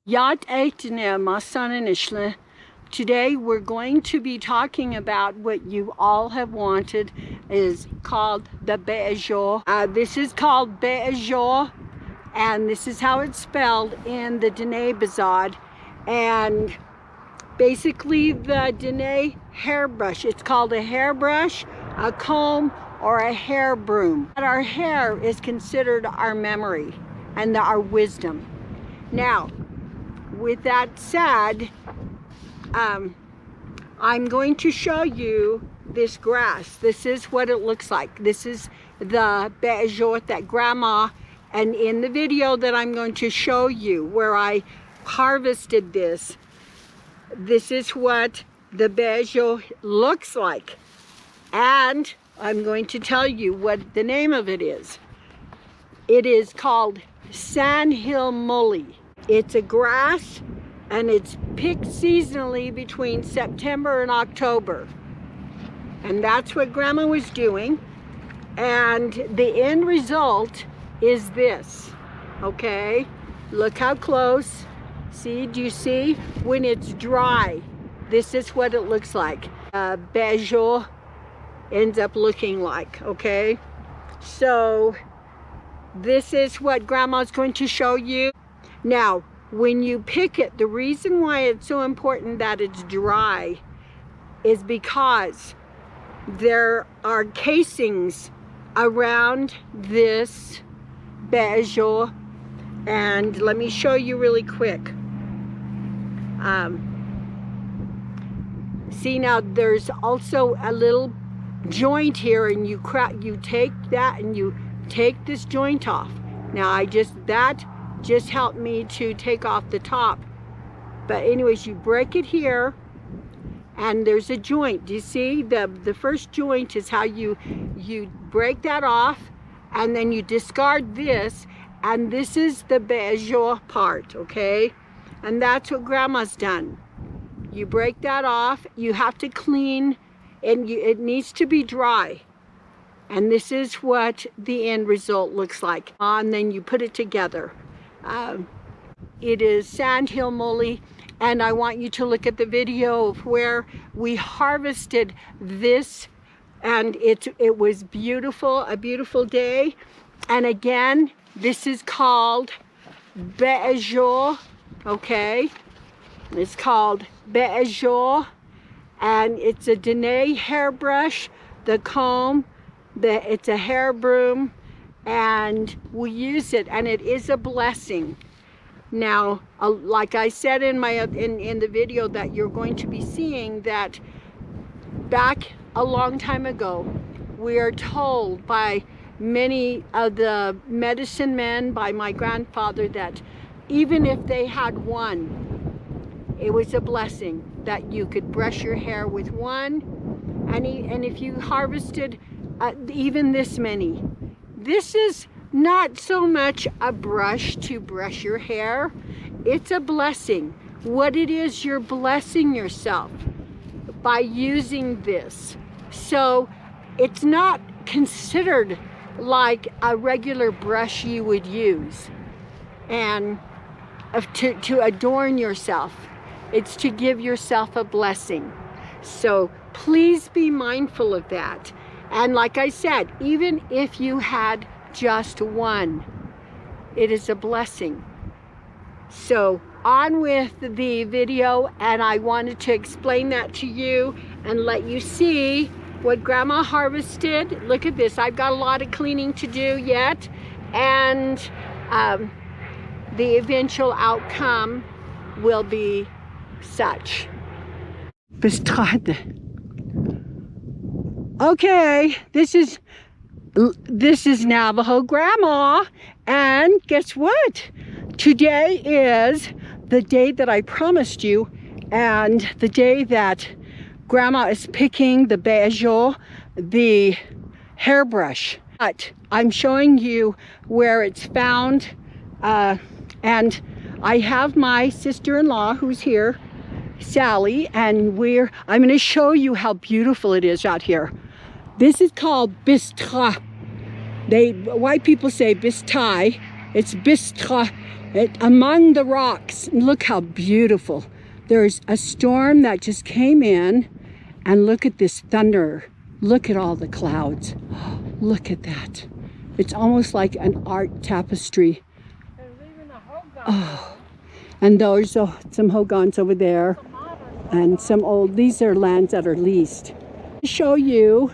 Yat Eitine Masaninishla. Today we're going to be talking about what you all have wanted, is called the Bé'ézhóóʼ. This is called Bé'ézhóóʼ, and this is how it's spelled in the Dine Bé'ézhóóʼ. And basically the Dine hairbrush, it's called a hairbrush, a comb, or a hair broom. Our hair is considered our memory and our wisdom. Now, with that said, I'm going to show you this grass. This is what it looks like. This is the Bé'ézhóóʼ that Grandma, and in the video that I'm going to show you where I harvested this, this is what the Bé'ézhóóʼ looks like. And I'm going to tell you what the name of it is. It is called Sandhill Muhly. It's a grass, and it's picked seasonally between September and October. And that's what Grandma was doing. And the end result is this, okay? Look how close. See, do you see? When it's dry, this is what it looks like. Bé'ézhóóʼ ends up looking like, okay? So this is what Grandma's going to show you. Now, when you pick it, the reason why it's so important that it's dry is because there are casings around this Bé'ézhóóʼ, and let me show you really quick. See, now there's also a little joint here, and you take that and you take this joint off. Now that just helped me to take off the top. But anyways, you break it here, and there's a joint. Do you see? The first joint is how you break that off, and then you discard this, and this is the Bé'ézhóóʼ part, okay? And that's what Grandma's done. You break that off, you have to clean, and it needs to be dry. And this is what the end result looks like. And then you put it together. It is Sandhill Muhly, and I want you to look at the video of where we harvested this, and it was beautiful, a beautiful day. And again, this is called Bé'ézhóóʼ, okay? It's called Bé'ézhóóʼ, and it's a Dine hairbrush, the comb, it's a hair broom, and we use it, and it is a blessing. Now, like I said in the video that you're going to be seeing, that back a long time ago, we are told by many of the medicine men, by my grandfather, that even if they had one, it was a blessing that you could brush your hair with one, and if you harvested even this many. This is not so much a brush to brush your hair, it's a blessing. What it is, you're blessing yourself by using this. So it's not considered like a regular brush you would use and to adorn yourself. It's to give yourself a blessing. So please be mindful of that. And like I said, even if you had just one, it is a blessing. So on with the video, and I wanted to explain that to you and let you see what Grandma harvested. Look at this. I've got a lot of cleaning to do yet, and the eventual outcome will be such. Bestrade. Okay, this is Navajo Grandma, and guess what? Today is the day that I promised you, and the day that Grandma is picking the Bé'ézhóóʼ, the hairbrush. But I'm showing you where it's found, and I have my sister-in-law who's here, Sally, and I'm going to show you how beautiful it is out here. This is called Bé'ézhóóʼ. white people say bistai. It's bistra. Among the rocks. Look how beautiful. There's a storm that just came in, and look at this thunder. Look at all the clouds. Look at that. It's almost like an art tapestry. There's even a hogan. Oh, and there's some hogans over there, and some old. These are lands that are leased. To show you,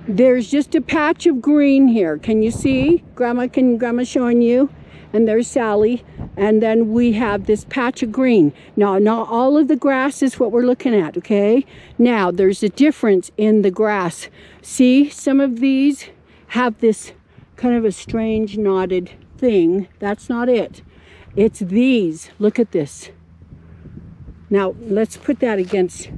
there's just a patch of green here. Can you see? Grandma's showing you, and there's Sally, and then we have this patch of green. Now, not all of the grass is what we're looking at, okay? Now, there's a difference in the grass. See, some of these have this kind of a strange knotted thing. That's not it. It's these. Look at this. Now, let's put that against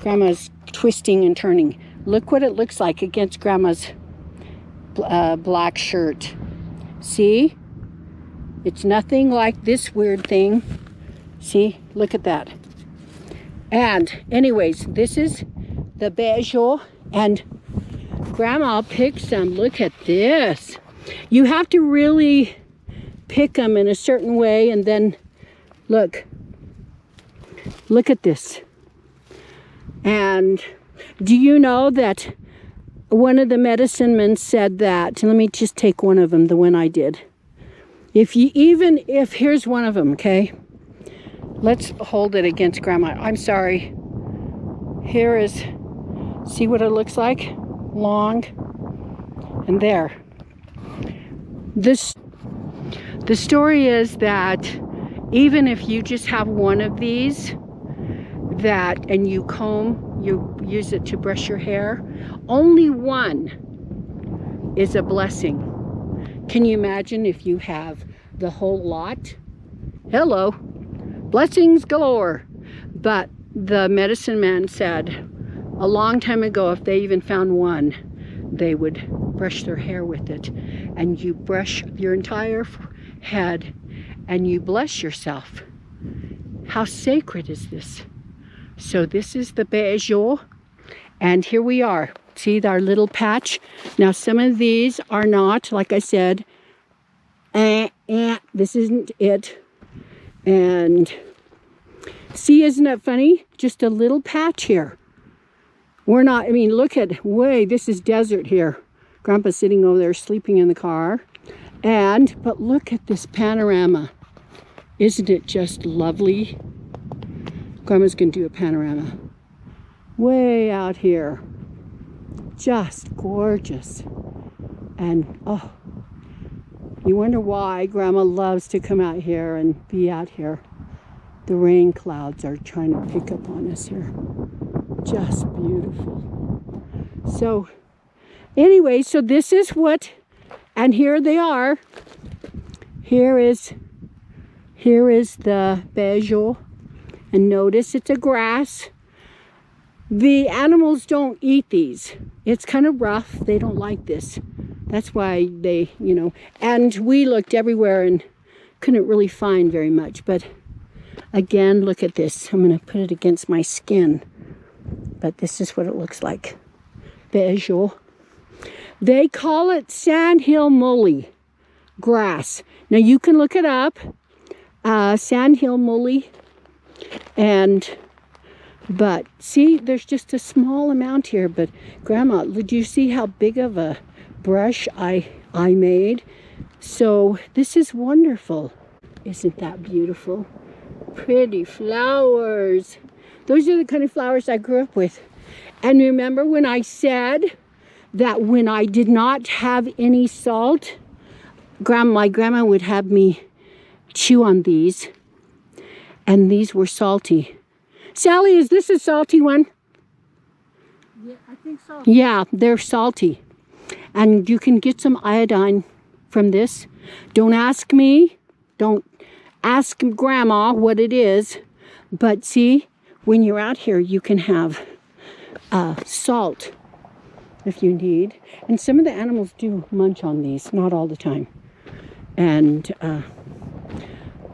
Grandma's twisting and turning. Look what it looks like against Grandma's black shirt. See? It's nothing like this weird thing. See? Look at that. And anyways, this is the Bé'ézhóóʼ, and Grandma picked some. Look at this. You have to really pick them in a certain way, and then look at this. And do you know that one of the medicine men said that, let me just take one of them, the one I did. If here's one of them, okay? Let's hold it against Grandma. I'm sorry. Here is, see what it looks like? Long. And there. The story is that even if you just have one of these, and you comb, you use it to brush your hair, only one is a blessing. Can you imagine if you have the whole lot? Hello, blessings galore. But the medicine man said a long time ago, if they even found one, they would brush their hair with it. And you brush your entire head and you bless yourself. How sacred is this? So this is the Bé'ézhóóʼ, and here we are. See our little patch? Now some of these are not, like I said, this isn't it. And see, isn't it funny? Just a little patch here. We're not, I mean, look at, this is desert here. Grandpa's sitting over there sleeping in the car. But look at this panorama. Isn't it just lovely? Grandma's gonna do a panorama. Way out here. Just gorgeous. And oh, you wonder why Grandma loves to come out here and be out here. The rain clouds are trying to pick up on us here. Just beautiful. So anyway, so this is what, and here they are. Here is the Bé'ézhóóʼ, and notice it's a grass. The animals don't eat these. It's kind of rough. They don't like this. That's why they, and we looked everywhere and couldn't really find very much. But again, look at this. I'm going to put it against my skin. But this is what it looks like. Bé'ézhóóʼ. They call it Sandhill Muhly grass. Now you can look it up. Sandhill Muhly. But see, there's just a small amount here. But Grandma, did you see how big of a brush I made? So this is wonderful. Isn't that beautiful? Pretty flowers. Those are the kind of flowers I grew up with. And remember when I said that when I did not have any salt, my grandma would have me chew on these. And these were salty. Sally, is this a salty one? Yeah, I think so. Yeah, they're salty. And you can get some iodine from this. Don't ask me. Don't ask Grandma what it is. But see, when you're out here, you can have salt if you need. And some of the animals do munch on these, not all the time.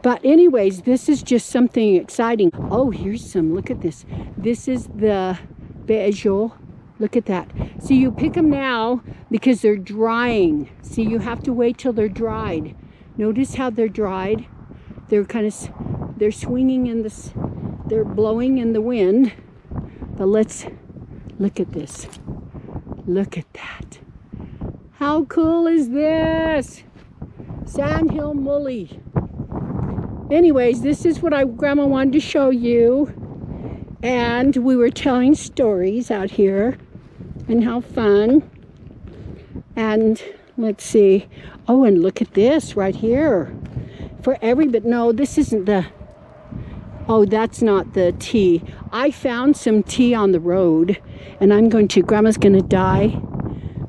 But anyways, this is just something exciting. Oh, here's some, look at this. This is the Bé'ézhóóʼ Look at that. See, you pick them now because they're drying. See, you have to wait till they're dried. Notice how they're dried. They're they're swinging in this, they're blowing in the wind. But let's look at this. Look at that. How cool is this? Sandhill Muhly. Anyways, this is what Grandma wanted to show you. And we were telling stories out here. And how fun. And let's see. Oh, and look at this right here. For everybody. No, this isn't the... Oh, that's not the tea. I found some tea on the road. And Grandma's going to dye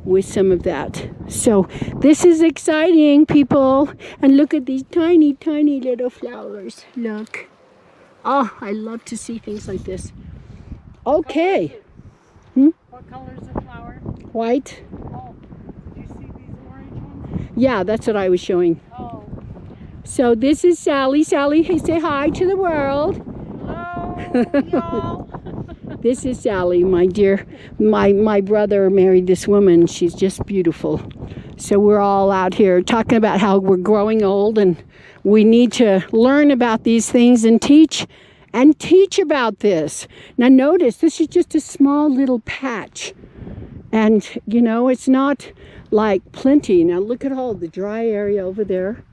with some of that. So this is exciting, people. And look at these tiny, tiny little flowers. Look. Oh, I love to see things like this. Okay. What color is the flower? White. Oh, do you see these orange ones? Yeah, that's what I was showing. Oh. So this is Sally. Sally, hey, say hi to the world. Hello, y'all. This is Sally, my dear. My brother married this woman. She's just beautiful. So we're all out here talking about how we're growing old and we need to learn about these things and teach about this. Now notice, this is just a small little patch. And, you know, it's not like plenty. Now look at all the dry area over there.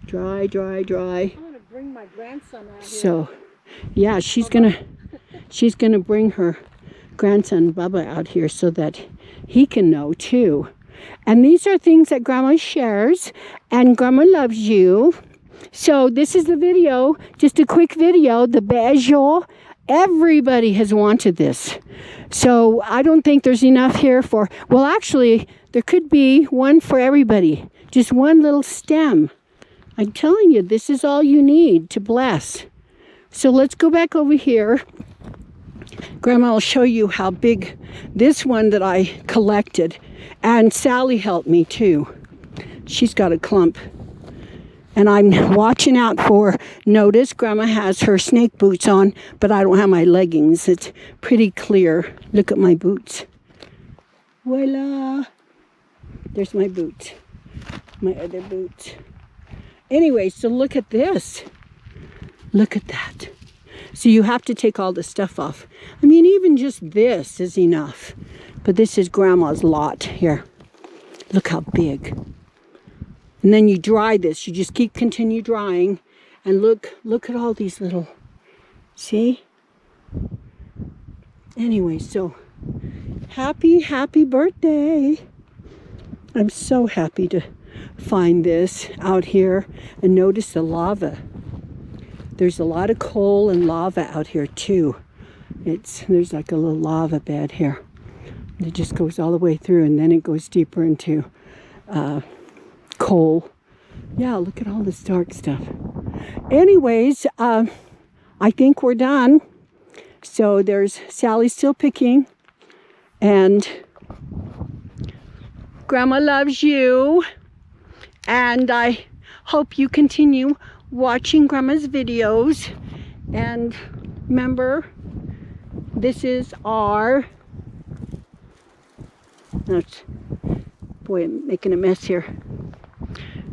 Dry, dry, dry. I'm going to bring my grandson out here. So, yeah, she's gonna bring her grandson Bubba out here so that he can know too. And these are things that Grandma shares, and Grandma loves you. So this is the video, just a quick video, the Bé'ézhóóʼ. Everybody has wanted this. So I don't think there's enough here for, well, actually, there could be one for everybody. Just one little stem. I'm telling you, this is all you need to bless. So let's go back over here. Grandma will show you how big this one that I collected. And Sally helped me too. She's got a clump. And I'm watching out for, notice Grandma has her snake boots on, but I don't have my leggings. It's pretty clear. Look at my boots. Voila. There's my boot. My other boot. Anyway, so look at this. Look at that. So you have to take all the stuff off. I mean, even just this is enough. But this is Grandma's lot here. Look how big. And then you dry this. You just continue drying. And look at all these little, see? Anyway, so happy birthday. I'm so happy to find this out here. And notice the lava. There's a lot of coal and lava out here too. There's like a little lava bed here. It just goes all the way through and then it goes deeper into coal. Yeah, look at all this dark stuff. Anyways, I think we're done. So there's Sally still picking. And Grandma loves you. And I hope you continue watching Grandma's videos. And remember, this is our... Boy, I'm making a mess here.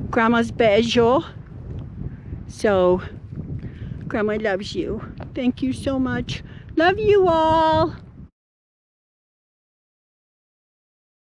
Grandma's Bé'ézhóóʼ. So, Grandma loves you. Thank you so much. Love you all.